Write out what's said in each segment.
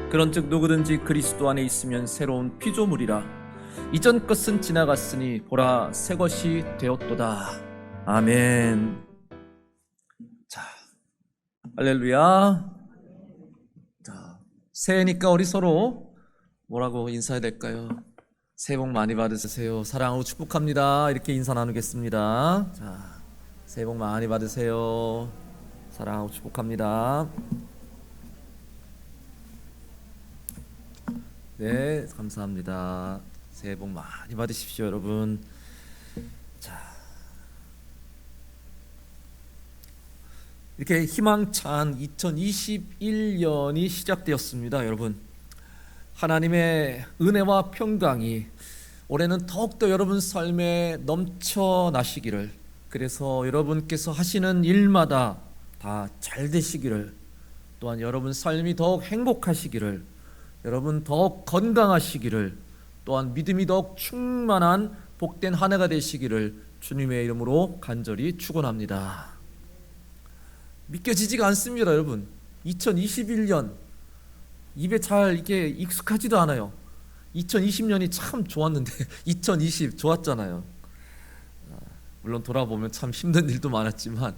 그런즉 누구든지 그리스도 안에 있으면 새로운 피조물이라. 이전 것은 지나갔으니 보라 새 것이 되었도다. 아멘. 자, 할렐루야. 자, 새해니까 우리 서로 뭐라고 인사해야 될까요? 새해 복 많이 받으세요. 사랑하고 축복합니다. 이렇게 인사 나누겠습니다. 자, 새해 복 많이 받으세요. 사랑하고 축복합니다. 네, 감사합니다. 새해 복 많이 받으십시오, 여러분. 자, 이렇게 희망찬 2021년이 시작되었습니다, 여러분. 하나님의 은혜와 평강이 올해는 더욱더 여러분 삶에 넘쳐나시기를, 그래서 여러분께서 하시는 일마다 다 잘 되시기를, 또한 여러분 삶이 더욱 행복하시기를, 여러분 더욱 건강하시기를, 또한 믿음이 더욱 충만한 복된 한 해가 되시기를 주님의 이름으로 간절히 축원합니다. 믿겨지지가 않습니다, 여러분. 2021년 입에 잘 이게 익숙하지도 않아요. 2020년이 참 좋았는데 2020 좋았잖아요. 물론 돌아보면 참 힘든 일도 많았지만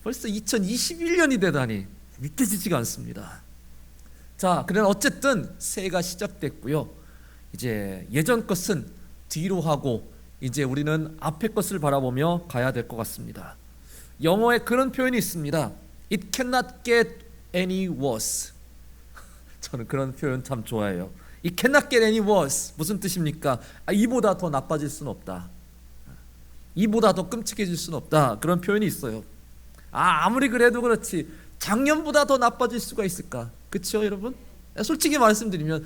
벌써 2021년이 되다니 믿겨지지가 않습니다. 자, 그러나 어쨌든 새해가 시작됐고요. 이제 예전 것은 뒤로 하고 이제 우리는 앞의 것을 바라보며 가야 될 것 같습니다. 영어에 그런 표현이 있습니다. It cannot get any worse. 저는 그런 표현 참 좋아해요. It cannot get any worse. 무슨 뜻입니까? 이보다 더 나빠질 수는 없다. 이보다 더 끔찍해질 수는 없다. 그런 표현이 있어요. 아무리 그래도 그렇지 작년보다 더 나빠질 수가 있을까? 그렇죠, 여러분? 솔직히 말씀드리면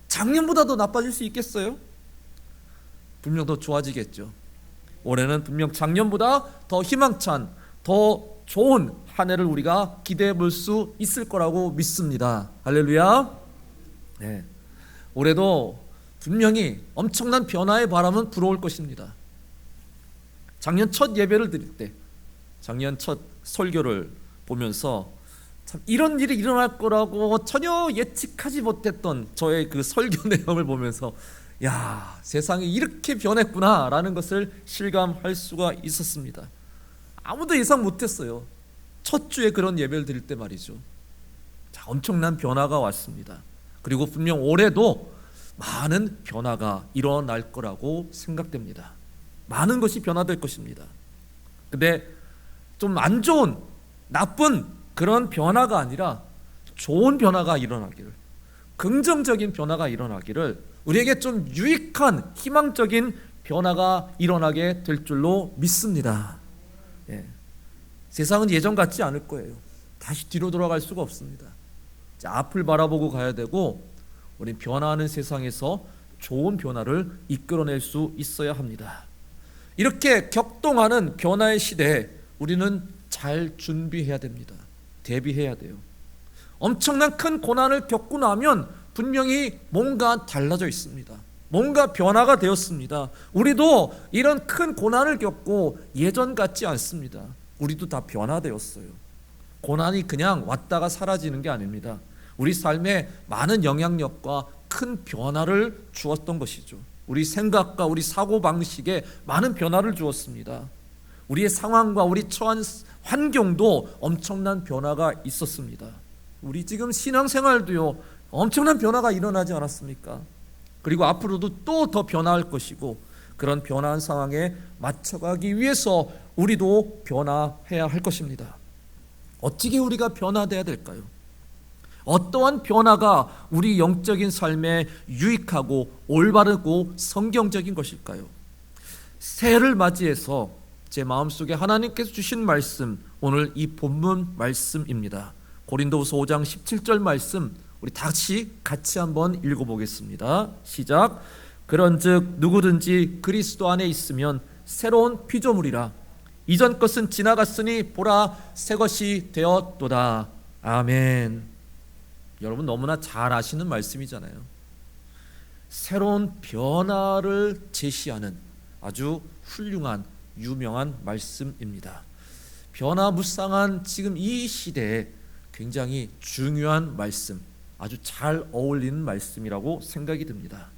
작년보다 더 나빠질 수 있겠어요? 분명 더 좋아지겠죠. 올해는 분명 작년보다 더 희망찬, 더 좋은 한 해를 우리가 기대해 볼 수 있을 거라고 믿습니다. 할렐루야. 네. 올해도 분명히 엄청난 변화의 바람은 불어올 것입니다. 작년 첫 예배를 드릴 때, 작년 첫 설교를 보면서 참 이런 일이 일어날 거라고 전혀 예측하지 못했던 저의 그 설교 내용을 보면서 야, 세상이 이렇게 변했구나라는 것을 실감할 수가 있었습니다. 아무도 예상 못했어요. 첫 주에 그런 예배를 드릴 때 말이죠. 자, 엄청난 변화가 왔습니다. 그리고 분명 올해도 많은 변화가 일어날 거라고 생각됩니다. 많은 것이 변화될 것입니다. 근데 좀 안 좋은, 나쁜 그런 변화가 아니라 좋은 변화가 일어나기를, 긍정적인 변화가 일어나기를, 우리에게 좀 유익한 희망적인 변화가 일어나게 될 줄로 믿습니다. 예. 세상은 예전 같지 않을 거예요. 다시 뒤로 돌아갈 수가 없습니다. 자, 앞을 바라보고 가야 되고, 우리 변화하는 세상에서 좋은 변화를 이끌어낼 수 있어야 합니다. 이렇게 격동하는 변화의 시대에 우리는 잘 준비해야 됩니다. 대비해야 돼요. 엄청난 큰 고난을 겪고 나면 분명히 뭔가 달라져 있습니다. 뭔가 변화가 되었습니다. 우리도 이런 큰 고난을 겪고 예전 같지 않습니다. 우리도 다 변화되었어요. 고난이 그냥 왔다가 사라지는 게 아닙니다. 우리 삶에 많은 영향력과 큰 변화를 주었던 것이죠. 우리 생각과 우리 사고방식에 많은 변화를 주었습니다. 우리의 상황과 우리 처한 환경도 엄청난 변화가 있었습니다. 우리 지금 신앙생활도요, 엄청난 변화가 일어나지 않았습니까? 그리고 앞으로도 또 더 변화할 것이고, 그런 변화한 상황에 맞춰가기 위해서 우리도 변화해야 할 것입니다. 어떻게 우리가 변화돼야 될까요? 어떠한 변화가 우리 영적인 삶에 유익하고 올바르고 성경적인 것일까요? 새해를 맞이해서 제 마음속에 하나님께서 주신 말씀, 오늘 이 본문 말씀입니다. 고린도후서 5장 17절 말씀, 우리 다시 같이 한번 읽어보겠습니다. 시작. 그런즉 누구든지 그리스도 안에 있으면 새로운 피조물이라. 이전 것은 지나갔으니 보라 새 것이 되었도다. 아멘. 여러분 너무나 잘 아시는 말씀이잖아요. 새로운 변화를 제시하는 아주 훌륭한 유명한 말씀입니다. 변화무쌍한 지금 이 시대에 굉장히 중요한 말씀, 아주 잘 어울리는 말씀이라고 생각이 듭니다.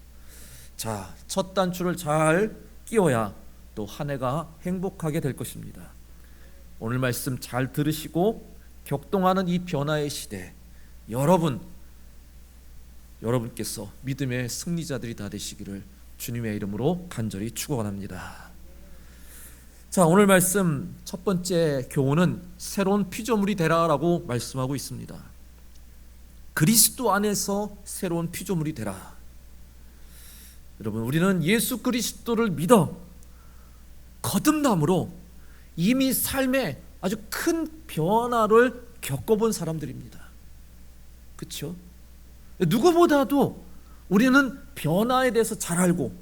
자, 첫 단추를 잘 끼워야 또 한 해가 행복하게 될 것입니다. 오늘 말씀 잘 들으시고 격동하는 이 변화의 시대, 여러분께서 믿음의 승리자들이 다 되시기를 주님의 이름으로 간절히 축원합니다. 자, 오늘 말씀 첫 번째 교훈은 새로운 피조물이 되라라고 말씀하고 있습니다. 그리스도 안에서 새로운 피조물이 되라. 여러분, 우리는 예수 그리스도를 믿어 거듭남으로 이미 삶에 아주 큰 변화를 겪어본 사람들입니다. 그렇죠? 누구보다도 우리는 변화에 대해서 잘 알고,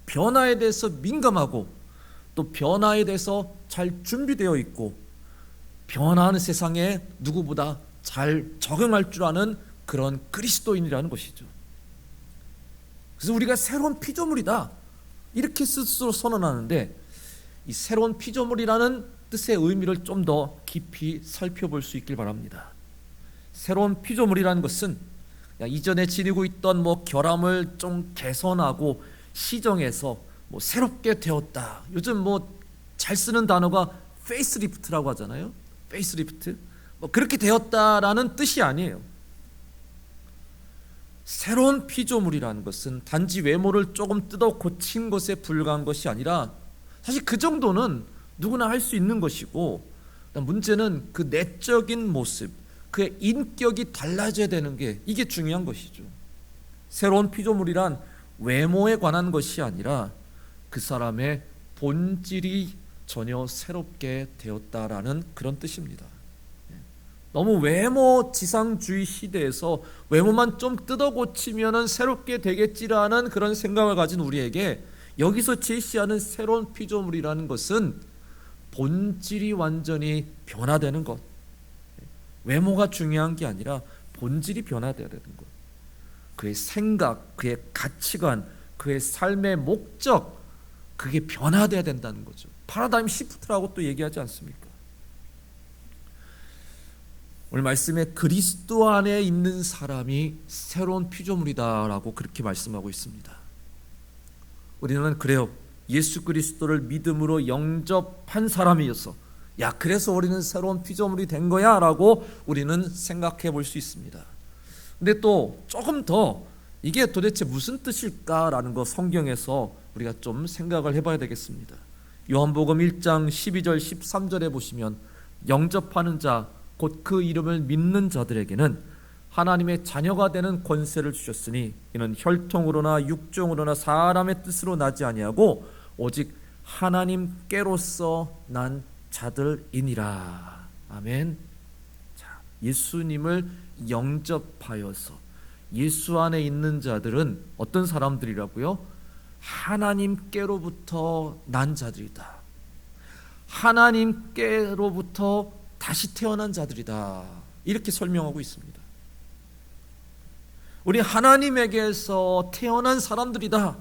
변화에 대해서 민감하고, 또 변화에 대해서 잘 준비되어 있고, 변화하는 세상에 누구보다 잘 적응할 줄 아는 그런 그리스도인이라는 것이죠. 그래서 우리가 새로운 피조물이다 이렇게 스스로 선언하는데, 이 새로운 피조물이라는 뜻의 의미를 좀 더 깊이 살펴볼 수 있길 바랍니다. 새로운 피조물이라는 것은 이전에 지니고 있던 결함을 좀 개선하고 시정해서 새롭게 되었다. 요즘 잘 쓰는 단어가 페이스리프트라고 하잖아요. 페이스리프트. 그렇게 되었다라는 뜻이 아니에요. 새로운 피조물이라는 것은 단지 외모를 조금 뜯어 고친 것에 불과한 것이 아니라, 사실 그 정도는 누구나 할 수 있는 것이고, 문제는 그 내적인 모습, 그의 인격이 달라져야 되는 게, 이게 중요한 것이죠. 새로운 피조물이란 외모에 관한 것이 아니라 그 사람의 본질이 전혀 새롭게 되었다라는 그런 뜻입니다. 너무 외모 지상주의 시대에서 외모만 좀 뜯어 고치면 새롭게 되겠지라는 그런 생각을 가진 우리에게 여기서 제시하는 새로운 피조물이라는 것은 본질이 완전히 변화되는 것, 외모가 중요한 게 아니라 본질이 변화되어야 되는 것, 그의 생각, 그의 가치관, 그의 삶의 목적, 그게 변화되어야 된다는 거죠. 파라다임 시프트라고 또 얘기하지 않습니까? 오늘 말씀에 그리스도 안에 있는 사람이 새로운 피조물이다라고 그렇게 말씀하고 있습니다. 우리는 그래요, 예수 그리스도를 믿음으로 영접한 사람이어서 그래서 우리는 새로운 피조물이 된 거야 라고 우리는 생각해 볼 수 있습니다. 근데 또 조금 더 이게 도대체 무슨 뜻일까라는 거 성경에서 우리가 좀 생각을 해봐야 되겠습니다. 요한복음 1장 12절 13절에 보시면, 영접하는 자 곧 그 이름을 믿는 자들에게는 하나님의 자녀가 되는 권세를 주셨으니 이는 혈통으로나 육종으로나 사람의 뜻으로 나지 아니하고 오직 하나님께로서 난 자들이니라. 아멘. 자, 예수님을 영접하여서 예수 안에 있는 자들은 어떤 사람들이라고요? 하나님께로부터 난 자들이다. 하나님께로부터 다시 태어난 자들이다. 이렇게 설명하고 있습니다. 우리 하나님에게서 태어난 사람들이다.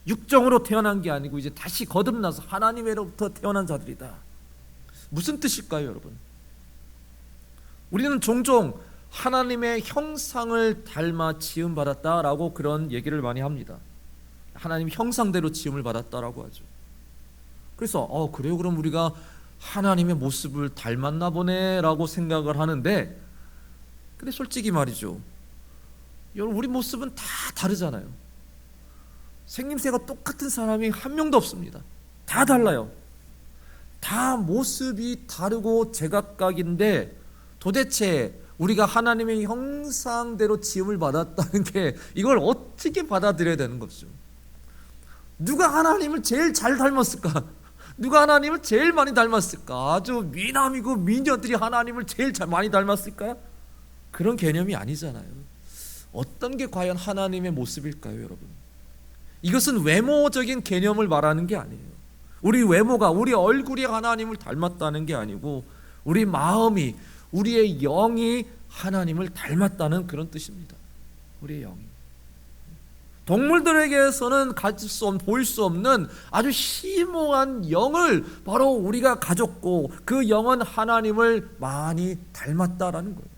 육정으로 태어난 게 아니고 이제 다시 거듭나서 하나님으로부터 태어난 자들이다. 무슨 뜻일까요, 여러분? 우리는 종종 하나님의 형상을 닮아 지음 받았다라고 그런 얘기를 많이 합니다. 하나님 형상대로 지음을 받았다라고 하죠. 그래서 그래요? 그럼 우리가 하나님의 모습을 닮았나 보네라고 생각을 하는데, 근데 솔직히 말이죠, 여러분, 우리 모습은 다 다르잖아요. 생김새가 똑같은 사람이 한 명도 없습니다. 다 달라요. 다 모습이 다르고 제각각인데, 도대체 우리가 하나님의 형상대로 지음을 받았다는 게 이걸 어떻게 받아들여야 되는 거죠? 누가 하나님을 제일 잘 닮았을까? 누가 하나님을 제일 많이 닮았을까? 아주 미남이고 미녀들이 하나님을 제일 많이 닮았을까요? 그런 개념이 아니잖아요. 어떤 게 과연 하나님의 모습일까요, 여러분? 이것은 외모적인 개념을 말하는 게 아니에요. 우리 외모가, 우리 얼굴이 하나님을 닮았다는 게 아니고 우리 마음이, 우리의 영이 하나님을 닮았다는 그런 뜻입니다. 우리의 영이. 동물들에게서는 보일 수 없는 아주 심오한 영을 바로 우리가 가졌고, 그 영은 하나님을 많이 닮았다라는 거예요.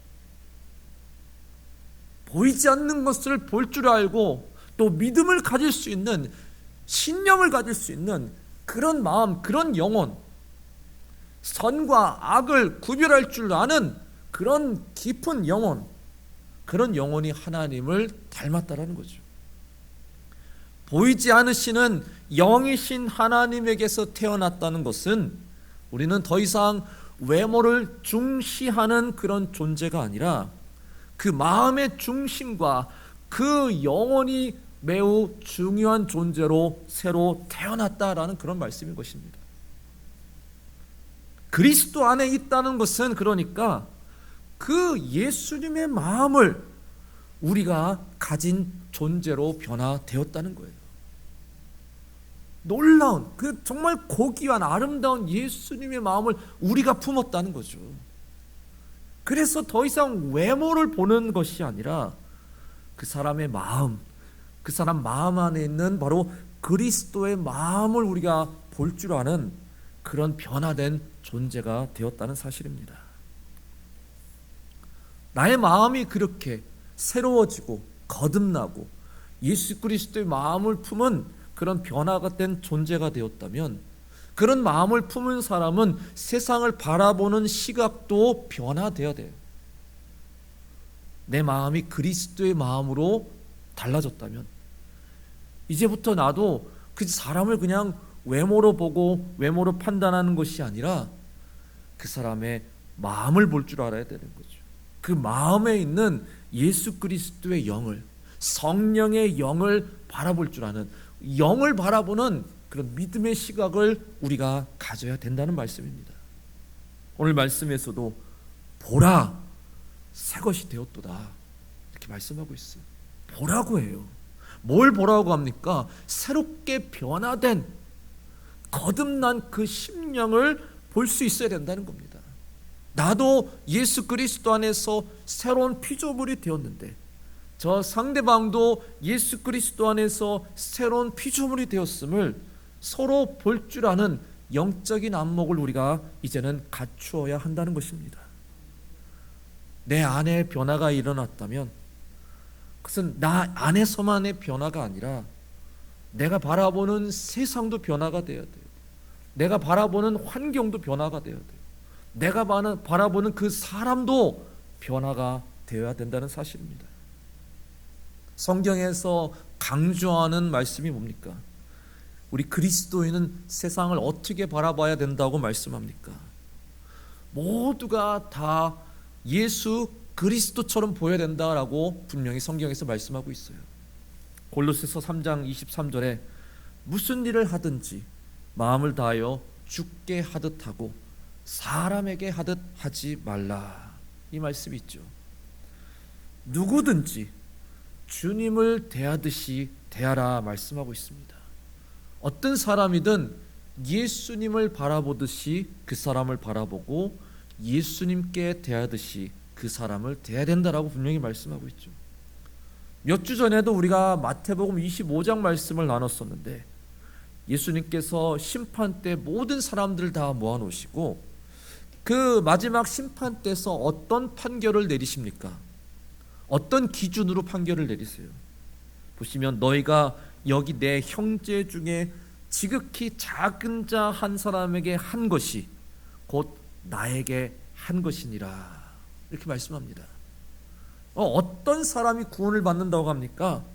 보이지 않는 것을 볼 줄 알고 또 믿음을 가질 수 있는, 신념을 가질 수 있는 그런 마음, 그런 영혼, 선과 악을 구별할 줄 아는 그런 깊은 영혼, 그런 영혼이 하나님을 닮았다라는 거죠. 보이지 않으시는 영이신 하나님에게서 태어났다는 것은 우리는 더 이상 외모를 중시하는 그런 존재가 아니라 그 마음의 중심과 그 영혼이 매우 중요한 존재로 새로 태어났다라는 그런 말씀인 것입니다. 그리스도 안에 있다는 것은 그러니까 그 예수님의 마음을 우리가 가진 존재로 변화되었다는 거예요. 놀라운, 그 정말 고귀한 아름다운 예수님의 마음을 우리가 품었다는 거죠. 그래서 더 이상 외모를 보는 것이 아니라 그 사람의 마음, 그 사람 마음 안에 있는 바로 그리스도의 마음을 우리가 볼 줄 아는 그런 변화된 존재가 되었다는 사실입니다. 나의 마음이 그렇게 새로워지고 거듭나고 예수 그리스도의 마음을 품은 그런 변화가 된 존재가 되었다면, 그런 마음을 품은 사람은 세상을 바라보는 시각도 변화되어야 돼요. 내 마음이 그리스도의 마음으로 달라졌다면 이제부터 나도 그 사람을 그냥 외모로 보고 외모로 판단하는 것이 아니라 그 사람의 마음을 볼 줄 알아야 되는 거죠. 그 마음에 있는 예수 그리스도의 영을, 성령의 영을 바라볼 줄 아는, 영을 바라보는 그런 믿음의 시각을 우리가 가져야 된다는 말씀입니다. 오늘 말씀에서도 보라, 새 것이 되었도다 이렇게 말씀하고 있어요. 보라고 해요. 뭘 보라고 합니까? 새롭게 변화된 거듭난 그 심령을 볼 수 있어야 된다는 겁니다. 나도 예수 그리스도 안에서 새로운 피조물이 되었는데 저 상대방도 예수 그리스도 안에서 새로운 피조물이 되었음을 서로 볼 줄 아는 영적인 안목을 우리가 이제는 갖추어야 한다는 것입니다. 내 안에 변화가 일어났다면 그것은 나 안에서만의 변화가 아니라 내가 바라보는 세상도 변화가 되어야 돼요. 내가 바라보는 환경도 변화가 되어야 돼요. 내가 바라보는 그 사람도 변화가 되어야 된다는 사실입니다. 성경에서 강조하는 말씀이 뭡니까? 우리 그리스도인은 세상을 어떻게 바라봐야 된다고 말씀합니까? 모두가 다 예수 그리스도처럼 보여야 된다라고 분명히 성경에서 말씀하고 있어요. 골로새서 3장 23절에 무슨 일을 하든지 마음을 다하여 주께 하듯 하고 사람에게 하듯 하지 말라, 이 말씀이 있죠. 누구든지 주님을 대하듯이 대하라 말씀하고 있습니다. 어떤 사람이든 예수님을 바라보듯이 그 사람을 바라보고 예수님께 대하듯이 그 사람을 대해야 된다라고 분명히 말씀하고 있죠. 몇 주 전에도 우리가 마태복음 25장 말씀을 나눴었는데 예수님께서 심판 때 모든 사람들을 다 모아놓으시고 그 마지막 심판 때서 어떤 판결을 내리십니까? 어떤 기준으로 판결을 내리세요? 보시면 너희가 여기 내 형제 중에 지극히 작은 자 한 사람에게 한 것이 곧 나에게 한 것이니라 이렇게 말씀합니다. 어떤 사람이 구원을 받는다고 합니까?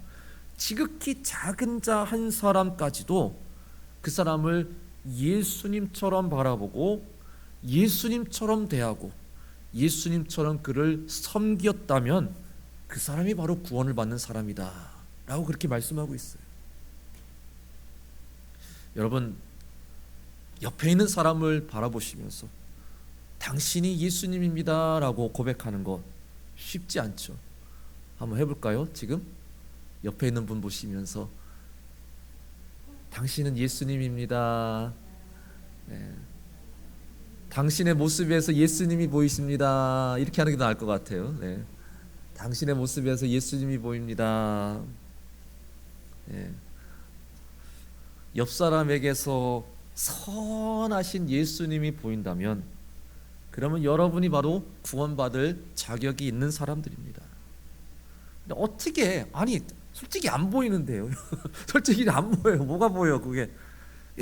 지극히 작은 자 한 사람까지도 그 사람을 예수님처럼 바라보고 예수님처럼 대하고 예수님처럼 그를 섬겼다면 그 사람이 바로 구원을 받는 사람이다 라고 그렇게 말씀하고 있어요. 여러분, 옆에 있는 사람을 바라보시면서 당신이 예수님입니다 라고 고백하는 거 쉽지 않죠. 한번 해볼까요? 지금 옆에 있는 분 보시면서 당신은 예수님입니다. 네. 당신의 모습에서 예수님이 보이십니다. 이렇게 하는 게 나을 것 같아요. 네. 당신의 모습에서 예수님이 보입니다. 네. 옆 사람에게서 선하신 예수님이 보인다면 그러면 여러분이 바로 구원받을 자격이 있는 사람들입니다. 근데 어떻게, 아니 솔직히 안 보이는데요. 솔직히 안 보여요. 뭐가 보여 그게.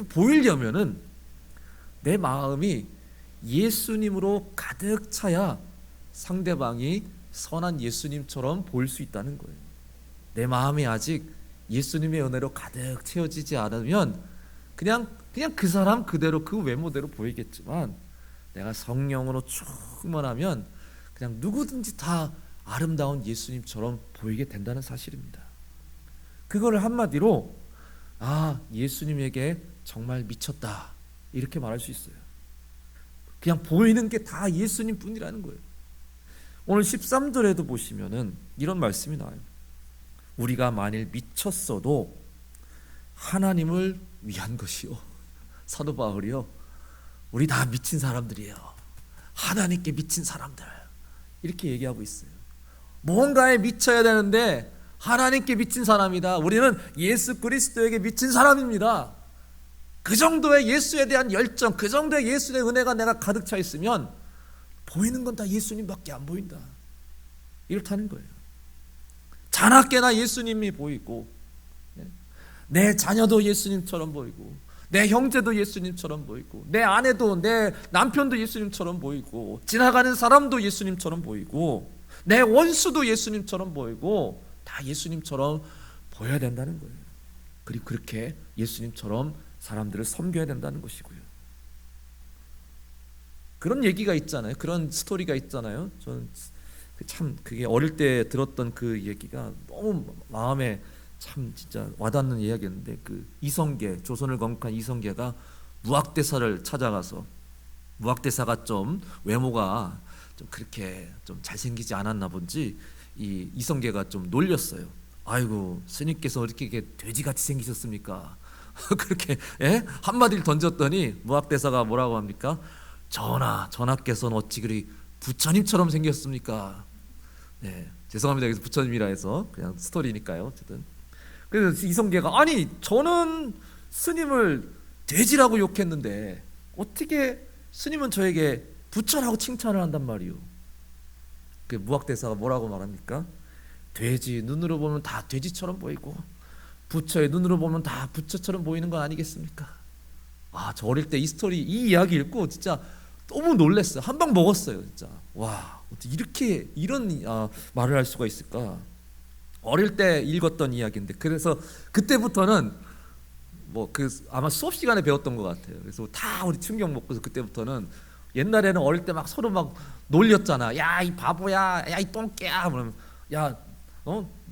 보이려면은 내 마음이 예수님으로 가득 차야 상대방이 선한 예수님처럼 보일 수 있다는 거예요. 내 마음이 아직 예수님의 은혜로 가득 채워지지 않으면 그냥 그 사람 그대로 그 외모대로 보이겠지만, 내가 성령으로 충만하면 그냥 누구든지 다 아름다운 예수님처럼 보이게 된다는 사실입니다. 그거를 한마디로 예수님에게 정말 미쳤다 이렇게 말할 수 있어요. 그냥 보이는 게 다 예수님 뿐이라는 거예요. 오늘 13절에도 보시면은 이런 말씀이 나와요. 우리가 만일 미쳤어도 하나님을 위한 것이요. 사도 바울이요, 우리 다 미친 사람들이에요. 하나님께 미친 사람들 이렇게 얘기하고 있어요. 뭔가에 미쳐야 되는데 하나님께 미친 사람이다. 우리는 예수 그리스도에게 미친 사람입니다. 그 정도의 예수에 대한 열정, 그 정도의 예수의 은혜가 내가 가득 차 있으면 보이는 건 다 예수님밖에 안 보인다. 이렇다는 거예요. 자나깨나 예수님이 보이고, 내 자녀도 예수님처럼 보이고, 내 형제도 예수님처럼 보이고, 내 아내도, 내 남편도 예수님처럼 보이고, 지나가는 사람도 예수님처럼 보이고, 내 원수도 예수님처럼 보이고, 다 예수님처럼 보여야 된다는 거예요. 그리고 그렇게 예수님처럼 사람들을 섬겨야 된다는 것이고요. 그런 얘기가 있잖아요. 그런 스토리가 있잖아요. 저는 참 그게 어릴 때 들었던 그 얘기가 너무 마음에 참 진짜 와닿는 이야기였는데, 그 이성계, 조선을 건국한 이성계가 무학대사를 찾아가서, 무학대사가 좀 외모가 좀 그렇게 좀 잘생기지 않았나 본지 이 이성계가 좀 놀렸어요. 아이고 스님께서 이렇게 돼지같이 생기셨습니까? 그렇게 한마디를 던졌더니 무학대사가 뭐라고 합니까? 전하께서는 어찌 그리 부처님처럼 생겼습니까? 네, 죄송합니다. 여기서 부처님이라 해서 그냥 스토리니까요. 어쨌든 그래서 이성계가, 아니 저는 스님을 돼지라고 욕했는데 어떻게 스님은 저에게 부처라고 칭찬을 한단 말이오. 그 무학대사가 뭐라고 말합니까? 돼지 눈으로 보면 다 돼지처럼 보이고 부처의 눈으로 보면 다 부처처럼 보이는 건 아니겠습니까? 저 어릴 때 이 스토리, 이 이야기 읽고 진짜 너무 놀랐어요. 한 방 먹었어요. 진짜 와, 어떻게 이렇게 이런 말을 할 수가 있을까? 어릴 때 읽었던 이야기인데, 그래서 그때부터는 아마 수업 시간에 배웠던 것 같아요. 그래서 다 우리 충격 먹고서 그때부터는, 옛날에는 어릴 때 막 서로 막 놀렸잖아. 야 이 바보야, 야 이 똥개야, 그러면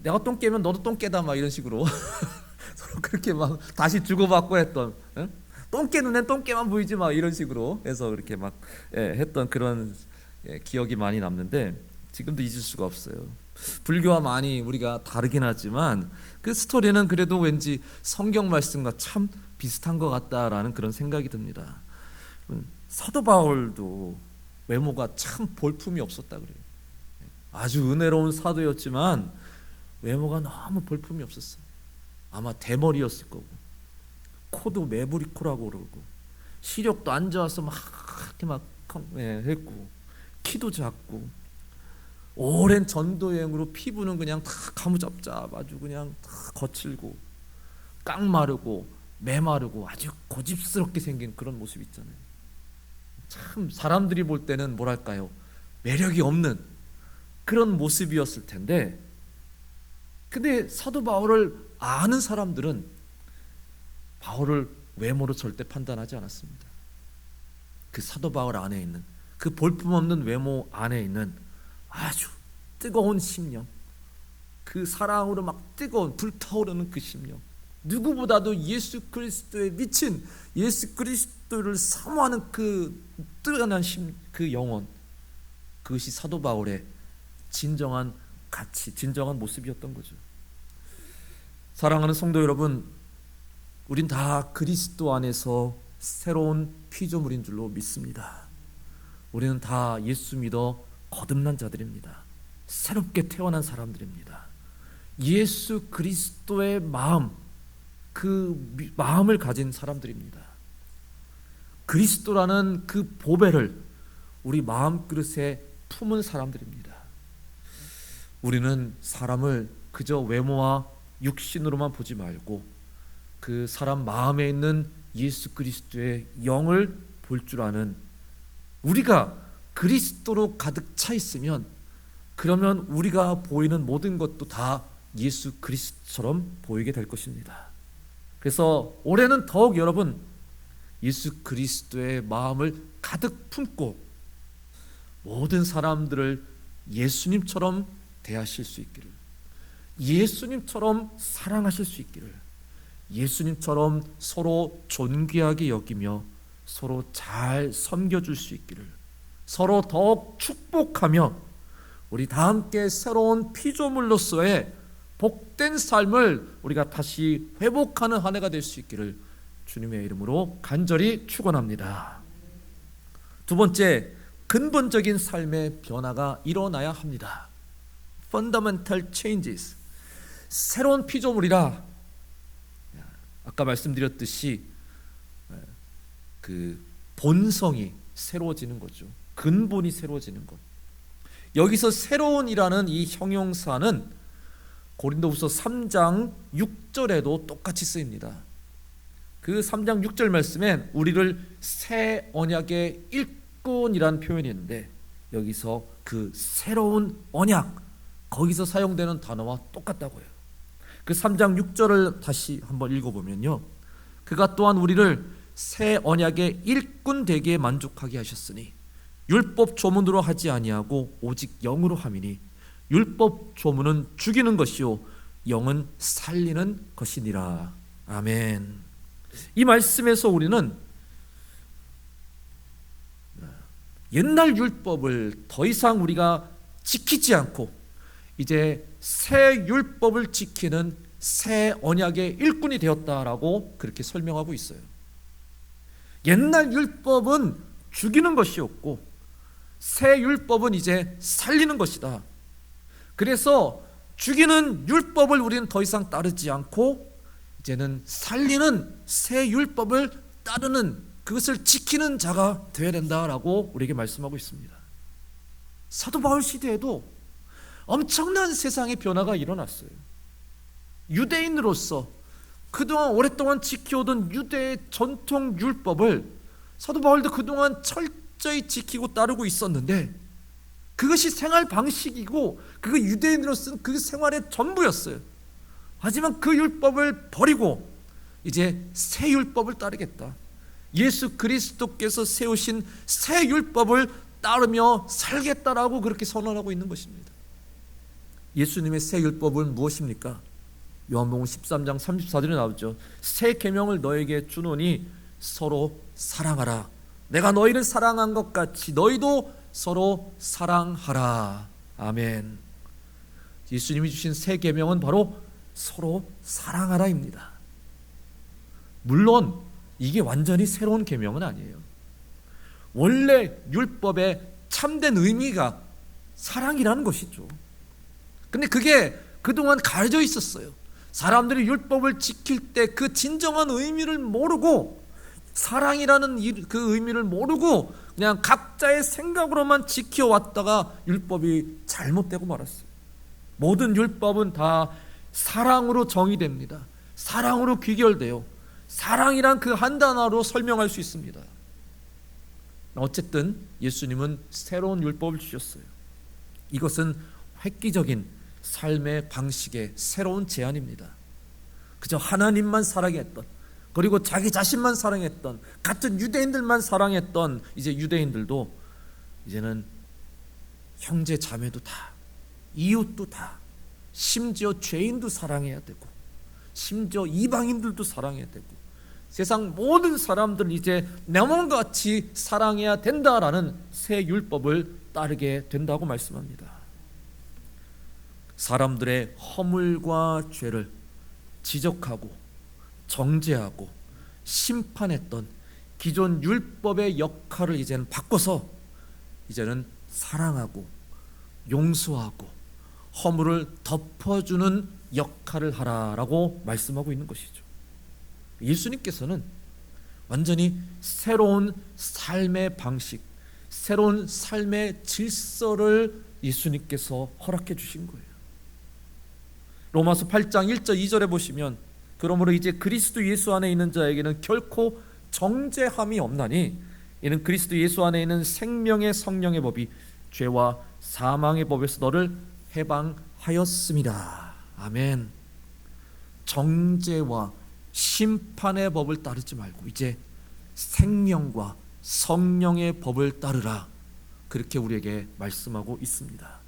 내가 똥개면 너도 똥개다 막 이런 식으로 서로 그렇게 막 다시 주고받고 했던, 똥개 눈엔 똥개만 보이지 막 이런 식으로 해서 그렇게 막 했던 그런 기억이 많이 남는데, 지금도 잊을 수가 없어요. 불교와 많이 우리가 다르긴 하지만 그 스토리는 그래도 왠지 성경 말씀과 참 비슷한 것 같다라는 그런 생각이 듭니다. 사도 바울도 외모가 참 볼품이 없었다 그래요. 아주 은혜로운 사도였지만 외모가 너무 볼품이 없었어요. 아마 대머리였을 거고, 코도 매부리코라고 그러고, 시력도 안 좋아서 막 이렇게 막 했고, 키도 작고, 오랜 전도 여행으로 피부는 그냥 다 가무잡잡, 아주 그냥 다 거칠고 깡마르고 메마르고 아주 고집스럽게 생긴 그런 모습 있잖아요. 참 사람들이 볼 때는 뭐랄까요, 매력이 없는 그런 모습이었을 텐데, 근데 사도 바울을 아는 사람들은 바울을 외모로 절대 판단하지 않았습니다. 그 사도 바울 안에 있는 그 볼품없는 외모 안에 있는 아주 뜨거운 심령, 그 사랑으로 막 뜨거운 불타오르는 그 심령, 누구보다도 예수 그리스도에 미친, 예수 그리스도를 사모하는 그 뜨거운 그 영혼, 그것이 사도 바울의 진정한 가치, 진정한 모습이었던 거죠. 사랑하는 성도 여러분, 우린 다 그리스도 안에서 새로운 피조물인 줄로 믿습니다. 우리는 다 예수 믿어 거듭난 자들입니다. 새롭게 태어난 사람들입니다. 예수 그리스도의 마음, 그 마음을 가진 사람들입니다. 그리스도라는 그 보배를 우리 마음그릇에 품은 사람들입니다. 우리는 사람을 그저 외모와 육신으로만 보지 말고 그 사람 마음에 있는 예수 그리스도의 영을 볼 줄 아는, 우리가 그리스도로 가득 차 있으면 그러면 우리가 보이는 모든 것도 다 예수 그리스도처럼 보이게 될 것입니다. 그래서 올해는 더욱 여러분 예수 그리스도의 마음을 가득 품고 모든 사람들을 예수님처럼 대하실 수 있기를, 예수님처럼 사랑하실 수 있기를, 예수님처럼 서로 존귀하게 여기며 서로 잘 섬겨줄 수 있기를, 서로 더욱 축복하며 우리 다 함께 새로운 피조물로서의 복된 삶을 우리가 다시 회복하는 한 해가 될 수 있기를 주님의 이름으로 간절히 축원합니다. 두 번째, 근본적인 삶의 변화가 일어나야 합니다. Fundamental changes. 새로운 피조물이라, 아까 말씀드렸듯이 그 본성이 새로워지는 거죠. 근본이 새로워지는 것. 여기서 새로운이라는 이 형용사는 고린도후서 3장 6절에도 똑같이 쓰입니다. 그 3장 6절 말씀엔 우리를 새 언약의 일꾼이라는 표현이 있는데, 여기서 그 새로운 언약, 거기서 사용되는 단어와 똑같다고요. 그 3장 6절을 다시 한번 읽어보면요, 그가 또한 우리를 새 언약의 일꾼 되게 만족하게 하셨으니 율법 조문으로 하지 아니하고 오직 영으로 함이니 율법 조문은 죽이는 것이요 영은 살리는 것이니라. 아멘. 이 말씀에서 우리는 옛날 율법을 더 이상 우리가 지키지 않고 이제 새 율법을 지키는 새 언약의 일꾼이 되었다라고 그렇게 설명하고 있어요. 옛날 율법은 죽이는 것이었고 새 율법은 이제 살리는 것이다. 그래서 죽이는 율법을 우리는 더 이상 따르지 않고 이제는 살리는 새 율법을 따르는, 그것을 지키는 자가 되어야 된다라고 우리에게 말씀하고 있습니다. 사도 바울 시대에도 엄청난 세상의 변화가 일어났어요. 유대인으로서 그동안 오랫동안 지켜오던 유대의 전통 율법을 사도 바울도 그동안 철저히 지키고 따르고 있었는데, 그것이 생활 방식이고 그 유대인으로서는 그 생활의 전부였어요. 하지만 그 율법을 버리고 이제 새 율법을 따르겠다, 예수 그리스도께서 세우신 새 율법을 따르며 살겠다라고 그렇게 선언하고 있는 것입니다. 예수님의 새 율법은 무엇입니까? 요한복음 13장 34절에 나오죠. 새 계명을 너에게 주노니 서로 사랑하라. 내가 너희를 사랑한 것 같이 너희도 서로 사랑하라. 아멘. 예수님이 주신 새 계명은 바로 서로 사랑하라입니다. 물론 이게 완전히 새로운 계명은 아니에요. 원래 율법의 참된 의미가 사랑이라는 것이죠. 근데 그게 그동안 가려져 있었어요. 사람들이 율법을 지킬 때 그 진정한 의미를 모르고, 사랑이라는 그 의미를 모르고 그냥 각자의 생각으로만 지켜왔다가 율법이 잘못되고 말았어요. 모든 율법은 다 사랑으로 정의됩니다. 사랑으로 귀결돼요. 사랑이란 그 한 단어로 설명할 수 있습니다. 어쨌든 예수님은 새로운 율법을 주셨어요. 이것은 획기적인 삶의 방식의 새로운 제안입니다. 그저 하나님만 사랑했던, 그리고 자기 자신만 사랑했던, 같은 유대인들만 사랑했던 이제 유대인들도 이제는 형제 자매도 다, 이웃도 다, 심지어 죄인도 사랑해야 되고, 심지어 이방인들도 사랑해야 되고, 세상 모든 사람들을 이제 내 몸과 같이 사랑해야 된다라는 새 율법을 따르게 된다고 말씀합니다. 사람들의 허물과 죄를 지적하고 정죄하고 심판했던 기존 율법의 역할을 이제는 바꿔서 이제는 사랑하고 용서하고 허물을 덮어주는 역할을 하라라고 말씀하고 있는 것이죠. 예수님께서는 완전히 새로운 삶의 방식, 새로운 삶의 질서를 예수님께서 허락해 주신 거예요. 로마서 8장 1절 2절에 보시면 그러므로 이제 그리스도 예수 안에 있는 자에게는 결코 정죄함이 없나니 이는 그리스도 예수 안에 있는 생명의 성령의 법이 죄와 사망의 법에서 너를 해방하였습니다. 아멘. 정죄와 심판의 법을 따르지 말고 이제 생명과 성령의 법을 따르라. 그렇게 우리에게 말씀하고 있습니다.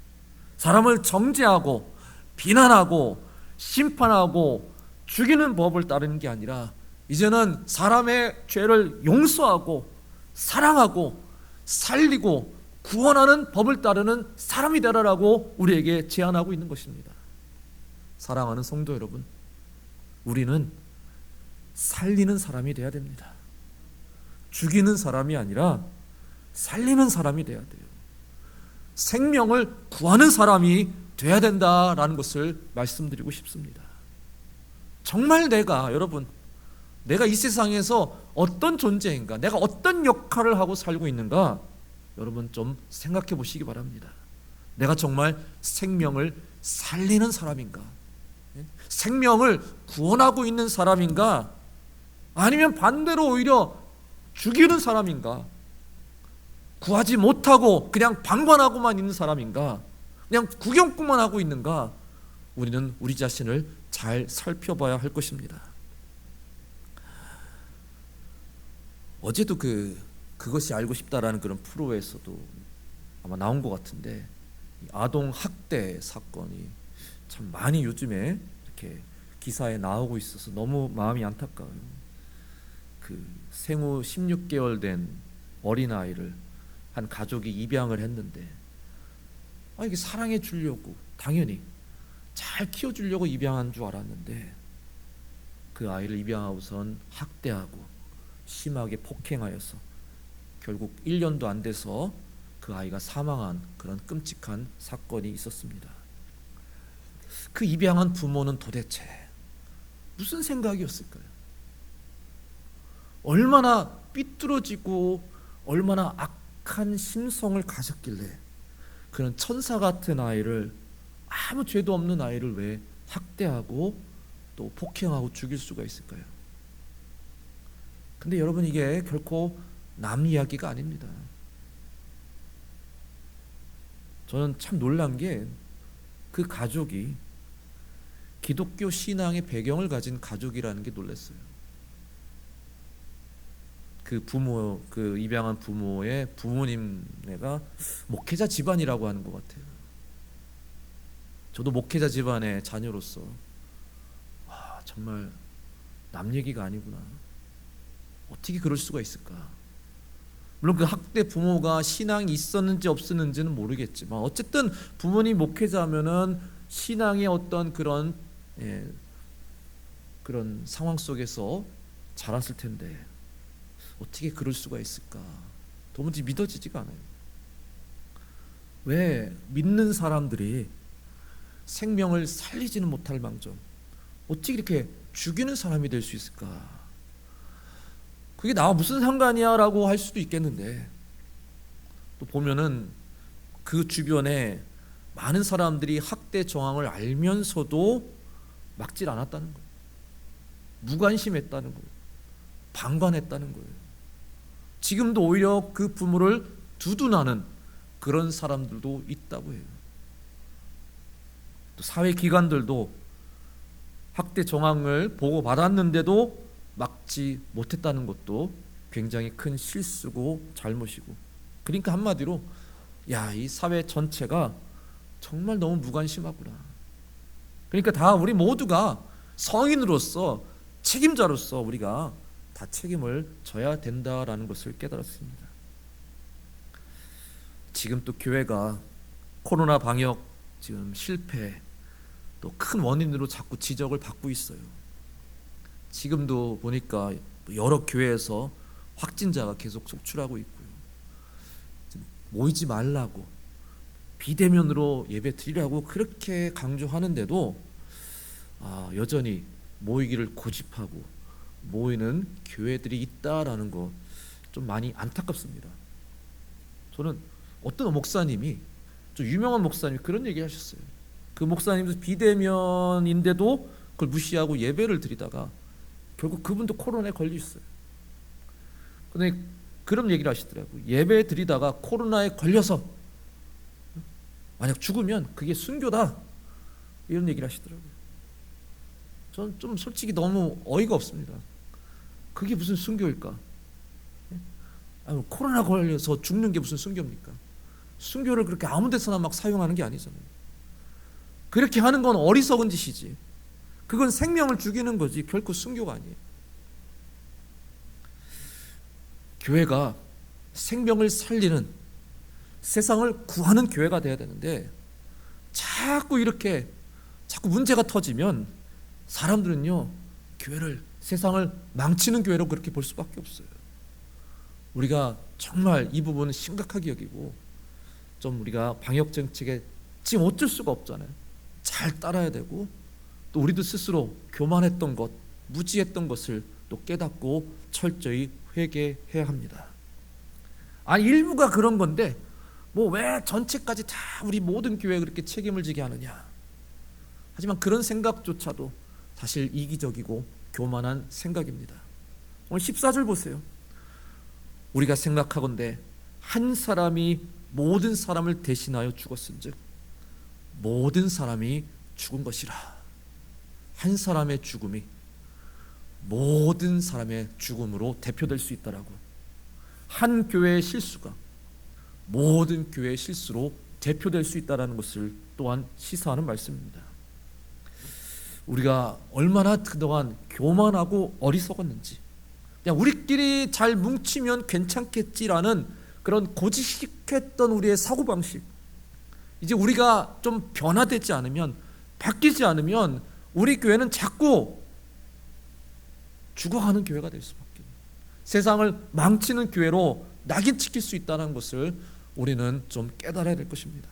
사람을 정죄하고 비난하고 심판하고 죽이는 법을 따르는 게 아니라 이제는 사람의 죄를 용서하고 사랑하고 살리고 구원하는 법을 따르는 사람이 되라라고 우리에게 제안하고 있는 것입니다. 사랑하는 성도 여러분, 우리는 살리는 사람이 되어야 됩니다. 죽이는 사람이 아니라 살리는 사람이 되어야 돼요. 생명을 구하는 사람이 되어야 된다라는 것을 말씀드리고 싶습니다. 정말 여러분, 내가 이 세상에서 어떤 존재인가, 내가 어떤 역할을 하고 살고 있는가, 여러분 좀 생각해 보시기 바랍니다. 내가 정말 생명을 살리는 사람인가, 생명을 구원하고 있는 사람인가, 아니면 반대로 오히려 죽이는 사람인가, 구하지 못하고 그냥 방관하고만 있는 사람인가, 그냥 구경꾼만 하고 있는가, 우리는 우리 자신을 잘 살펴봐야 할 것입니다. 어제도 그것이 알고 싶다라는 그런 프로에서도 아마 나온 것 같은데, 아동 학대 사건이 참 많이 요즘에 이렇게 기사에 나오고 있어서 너무 마음이 안타까워요. 그 생후 16개월 된 어린아이를 한 가족이 입양을 했는데, 이게 사랑해 주려고 당연히 잘 키워주려고 입양한 줄 알았는데, 그 아이를 입양하고선 학대하고 심하게 폭행하여서 결국 1년도 안 돼서 그 아이가 사망한 그런 끔찍한 사건이 있었습니다. 그 입양한 부모는 도대체 무슨 생각이었을까요? 얼마나 삐뚤어지고 얼마나 악한 심성을 가졌길래 그런 천사 같은 아이를, 아무 죄도 없는 아이를 왜 학대하고 또 폭행하고 죽일 수가 있을까요? 근데 여러분, 이게 결코 남 이야기가 아닙니다. 저는 참 놀란 게 그 가족이 기독교 신앙의 배경을 가진 가족이라는 게 놀랐어요. 그 입양한 부모의 부모님네가 목회자 집안이라고 하는 것 같아요. 저도 목회자 집안의 자녀로서 정말 남 얘기가 아니구나. 어떻게 그럴 수가 있을까? 물론 그 학대 부모가 신앙이 있었는지 없었는지는 모르겠지만 어쨌든 부모님 목회자면은 신앙의 어떤 그런 그런 상황 속에서 자랐을 텐데 어떻게 그럴 수가 있을까? 도무지 믿어지지가 않아요. 왜 믿는 사람들이 생명을 살리지는 못할 망정 어떻게 이렇게 죽이는 사람이 될 수 있을까? 그게 나와 무슨 상관이야 라고 할 수도 있겠는데, 또 보면은 그 주변에 많은 사람들이 학대 정황을 알면서도 막질 않았다는 거예요. 무관심했다는 거예요. 방관했다는 거예요. 지금도 오히려 그 부모를 두둔하는 그런 사람들도 있다고 해요. 또 사회기관들도 학대 정황을 보고받았는데도 막지 못했다는 것도 굉장히 큰 실수고 잘못이고, 그러니까 한마디로 이 사회 전체가 정말 너무 무관심하구나. 그러니까 다 우리 모두가 성인으로서 책임자로서 우리가 다 책임을 져야 된다라는 것을 깨달았습니다. 지금 또 교회가 코로나 방역 지금 실패 또 큰 원인으로 자꾸 지적을 받고 있어요. 지금도 보니까 여러 교회에서 확진자가 계속 속출하고 있고요. 모이지 말라고 비대면으로 예배 드리라고 그렇게 강조하는데도 여전히 모이기를 고집하고 모이는 교회들이 있다라는 거 좀 많이 안타깝습니다. 저는 어떤 목사님이, 좀 유명한 목사님이 그런 얘기 하셨어요. 그 목사님도 비대면인데도 그걸 무시하고 예배를 드리다가 결국 그분도 코로나에 걸렸어요. 근데 그런 얘기를 하시더라고요. 예배 드리다가 코로나에 걸려서 만약 죽으면 그게 순교다, 이런 얘기를 하시더라고요. 저는 좀 솔직히 너무 어이가 없습니다. 그게 무슨 순교일까? 코로나 걸려서 죽는 게 무슨 순교입니까? 순교를 그렇게 아무 데서나 막 사용하는 게 아니잖아요. 그렇게 하는 건 어리석은 짓이지. 그건 생명을 죽이는 거지 결코 순교가 아니에요. 교회가 생명을 살리는, 세상을 구하는 교회가 돼야 되는데 자꾸 문제가 터지면 사람들은요, 교회를, 세상을 망치는 교회로 그렇게 볼 수밖에 없어요. 우리가 정말 이 부분은 심각하게 여기고, 좀 우리가 방역 정책에 지금 어쩔 수가 없잖아요. 잘 따라야 되고, 또 우리도 스스로 교만했던 것, 무지했던 것을 또 깨닫고 철저히 회개해야 합니다. 일부가 그런 건데 뭐 왜 전체까지 다 우리 모든 교회에 그렇게 책임을 지게 하느냐. 하지만 그런 생각조차도 사실 이기적이고 교만한 생각입니다. 오늘 14절 보세요. 우리가 생각하건대 한 사람이 모든 사람을 대신하여 죽었은즉 모든 사람이 죽은 것이라. 한 사람의 죽음이 모든 사람의 죽음으로 대표될 수 있다라고. 한 교회의 실수가 모든 교회의 실수로 대표될 수 있다는 것을 또한 시사하는 말씀입니다. 우리가 얼마나 그동안 교만하고 어리석었는지, 그냥 우리끼리 잘 뭉치면 괜찮겠지라는 그런 고지식했던 우리의 사고방식, 이제 우리가 좀 변화되지 않으면, 바뀌지 않으면 우리 교회는 자꾸 죽어가는 교회가 될 수밖에, 세상을 망치는 교회로 낙인 찍힐 수 있다는 것을 우리는 좀 깨달아야 될 것입니다.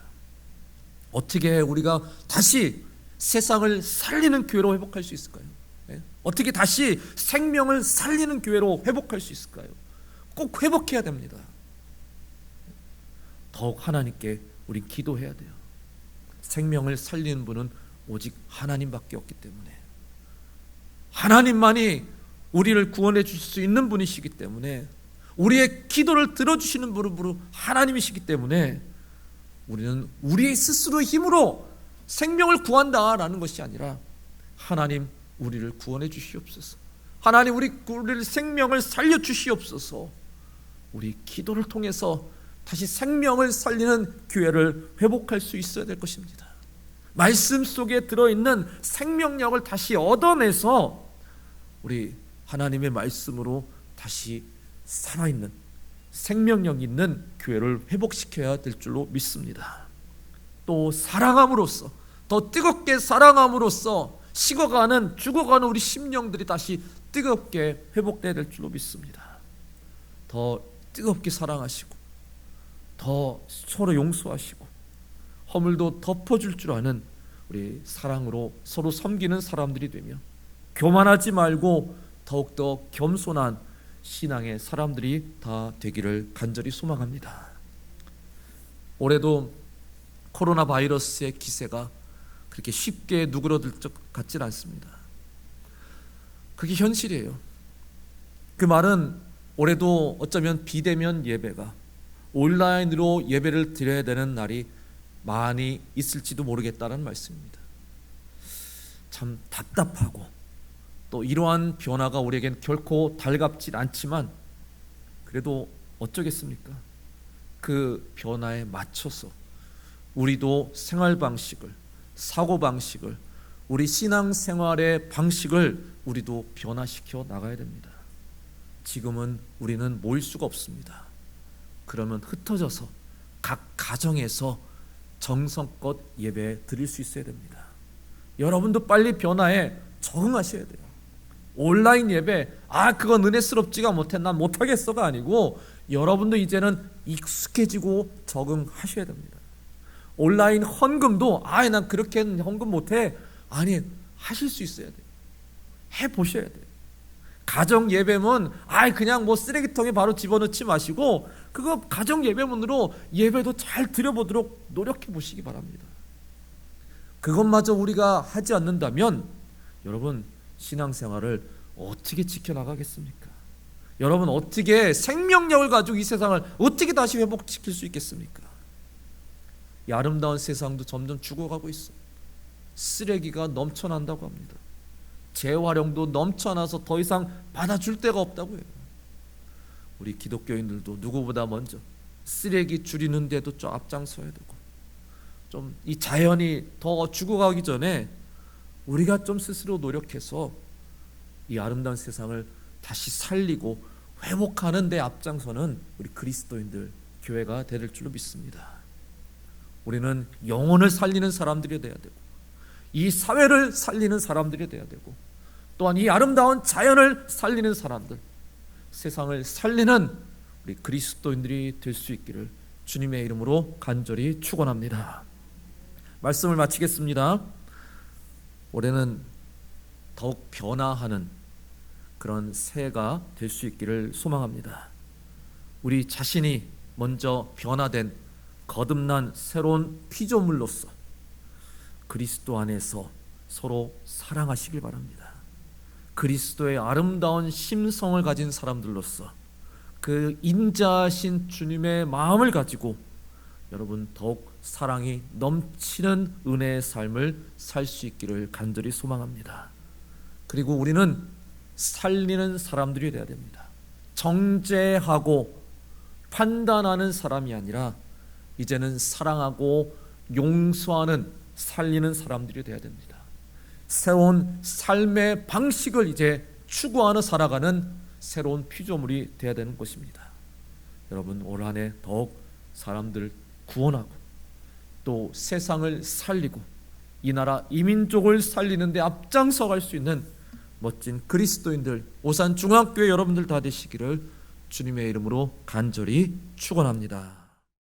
어떻게 우리가 다시 세상을 살리는 교회로 회복할 수 있을까요? 어떻게 다시 생명을 살리는 교회로 회복할 수 있을까요? 꼭 회복해야 됩니다. 더욱 하나님께 우린 기도해야 돼요. 생명을 살리는 분은 오직 하나님밖에 없기 때문에, 하나님만이 우리를 구원해 주실 수 있는 분이시기 때문에, 우리의 기도를 들어주시는 분은 하나님이시기 때문에 우리는 우리 스스로의 힘으로 생명을 구한다라는 것이 아니라, 하나님 우리를 구원해 주시옵소서, 하나님 우리를 생명을 살려 주시옵소서, 우리 기도를 통해서 다시 생명을 살리는 교회를 회복할 수 있어야 될 것입니다. 말씀 속에 들어있는 생명력을 다시 얻어내서 우리 하나님의 말씀으로 다시 살아있는 생명력 있는 교회를 회복시켜야 될 줄로 믿습니다. 또 사랑함으로써, 더 뜨겁게 사랑함으로써 죽어가는 우리 심령들이 다시 뜨겁게 회복돼야 될 줄로 믿습니다. 더 뜨겁게 사랑하시고, 더 서로 용서하시고, 허물도 덮어줄 줄 아는 우리 사랑으로 서로 섬기는 사람들이 되며, 교만하지 말고 더욱더 겸손한 신앙의 사람들이 다 되기를 간절히 소망합니다. 올해도 코로나 바이러스의 기세가 그렇게 쉽게 누그러들 것 같지는 않습니다. 그게 현실이에요. 그 말은 올해도 어쩌면 비대면 예배가, 온라인으로 예배를 드려야 되는 날이 많이 있을지도 모르겠다는 말씀입니다. 참 답답하고, 또 이러한 변화가 우리에겐 결코 달갑진 않지만 그래도 어쩌겠습니까? 그 변화에 맞춰서 우리도 생활 방식을, 사고 방식을, 우리 신앙생활의 방식을 우리도 변화시켜 나가야 됩니다. 지금은 우리는 모일 수가 없습니다. 그러면 흩어져서 각 가정에서 정성껏 예배 드릴 수 있어야 됩니다. 여러분도 빨리 변화에 적응하셔야 돼요. 온라인 예배, 그건 은혜스럽지가 못해, 난 못하겠어가 아니고, 여러분도 이제는 익숙해지고 적응하셔야 됩니다. 온라인 헌금도 난 그렇게 헌금 못해, 아니, 하실 수 있어야 돼요. 해보셔야 돼요. 가정 예배문, 그냥 뭐 쓰레기통에 바로 집어넣지 마시고, 그거 가정 예배문으로 예배도 잘 드려보도록 노력해 보시기 바랍니다. 그것마저 우리가 하지 않는다면 여러분 신앙생활을 어떻게 지켜나가겠습니까? 여러분 어떻게 생명력을 가지고 이 세상을 어떻게 다시 회복시킬 수 있겠습니까? 이 아름다운 세상도 점점 죽어가고 있어요. 쓰레기가 넘쳐난다고 합니다. 재활용도 넘쳐나서 더 이상 받아줄 데가 없다고 해요. 우리 기독교인들도 누구보다 먼저 쓰레기 줄이는 데도 좀 앞장서야 되고, 좀 이 자연이 더 죽어가기 전에 우리가 좀 스스로 노력해서 이 아름다운 세상을 다시 살리고 회복하는 데 앞장서는 우리 그리스도인들 교회가 될 줄로 믿습니다. 우리는 영혼을 살리는 사람들이 되어야 되고, 이 사회를 살리는 사람들이 되어야 되고, 또한 이 아름다운 자연을 살리는 사람들, 세상을 살리는 우리 그리스도인들이 될 수 있기를 주님의 이름으로 간절히 축원합니다. 말씀을 마치겠습니다. 올해는 더욱 변화하는 그런 새해가 될 수 있기를 소망합니다. 우리 자신이 먼저 변화된 거듭난 새로운 피조물로서 그리스도 안에서 서로 사랑하시길 바랍니다. 그리스도의 아름다운 심성을 가진 사람들로서 그 인자하신 주님의 마음을 가지고 여러분 더욱 사랑이 넘치는 은혜의 삶을 살 수 있기를 간절히 소망합니다. 그리고 우리는 살리는 사람들이 되어야 됩니다. 정죄하고 판단하는 사람이 아니라 이제는 사랑하고 용서하는, 살리는 사람들이 되어야 됩니다. 새로운 삶의 방식을 이제 추구하며 살아가는 새로운 피조물이 되어야 되는 것입니다. 여러분 올 한 해 더욱 사람들 구원하고 또 세상을 살리고 이 나라 이민족을 살리는 데 앞장서 갈 수 있는 멋진 그리스도인들, 오산중앙교회 여러분들 다 되시기를 주님의 이름으로 간절히 축원합니다.